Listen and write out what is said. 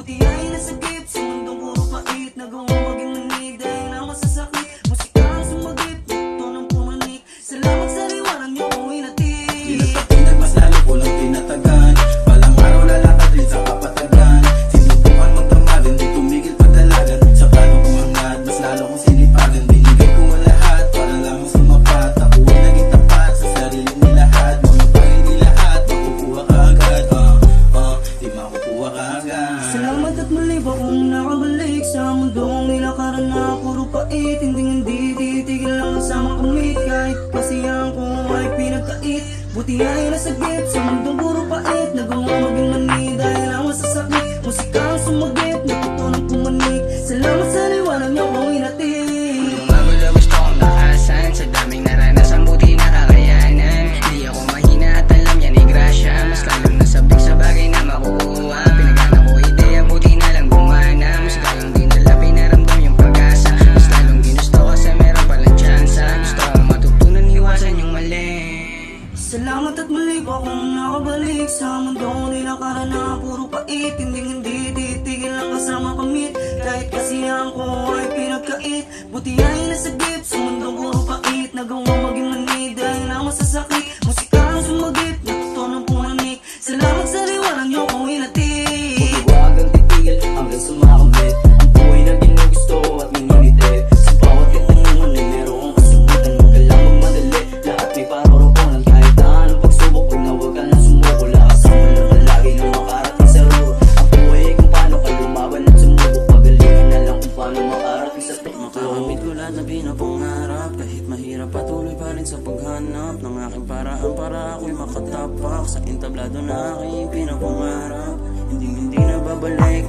buti ay nasagip sa mundong puro pait. Nagawang maging manig dahil na masasakit. Musika ang sumagip, ito ng pumanik. Salamat sa liwanag niyo kung inatid. Di nagpatinag, mas lalo ko lang tinatagan. Palang araw lalakad rin sa kapatagan. Sinubukan magdamagan, di tumigil padalagan. Sa plano kong hangad, mas lalo kong sinipagan. Binigay ko ang lahat, para lamang sumapat. Ako ay naging tapat sa sarili ni lahat. Mga bagay ni lahat, makukuha ka agad. Di makukuha ka agad. Salamat at muli ba kung nakabalik sa mundong nilakaran na puro pait. Hindi titigil lang sa mga kamit. Kahit kasiyahan ko ay pinagkait. Buti ay nasagip sa mundong puro pait. Nagawa maging mani dahil ang masasakit. Musika ang sumagip, natutunang pumanik. Salamat sa liwanag niyo kung inatid. Magulo gusto kong bakasan, sa daming naranasan buti nakakayanan. Di ako mahina at alam yan ay grasya. Mas lalong nasabik sa bagay na makukuha. Pinagana ko ideya, buti na lang gumana. Mas lalong dinala, pinaramdam yung pag-asa. Mas lalong ginusto kasi meron palang tsansa. Gusto kong matutunan, iwasan yung mali. Salamat at muli pa kung nakabalik sa mundong nilakaran na puro pait. Hindi titigil lang kasama kamit. Kahit kasiyahan ko ay pinagkait. Buti ay nasagip sa mundong puro pait. Nagawang maging mani dahil na masasakit. Musika ang sumagip, natuto ng pumanik. Salamat sa liwanag niyo kung inatid. Huwag kang titigil hanggang sumakamit. Ang buhay na ginugusto at minilite. Sa bawat katanungan ay merong kasagutan. Huwag ka lang magmadali, lahat may paroroponan. Kahit anong pagsubok, huwag ka lang sumuko. Lakas ang walang palagi na makarating sa ruro. Ang buhay ay kung paano ka lumaban at sumubok. Pagalingan na lang kung paano makarating sa top. Makakamit ko lahat na pinapangarap. Kahit mahirap, patuloy pa rin sa paghanap ng aking paraan para ako'y makatapak sa entablado na aking pinapangarap. Hindi na babalik.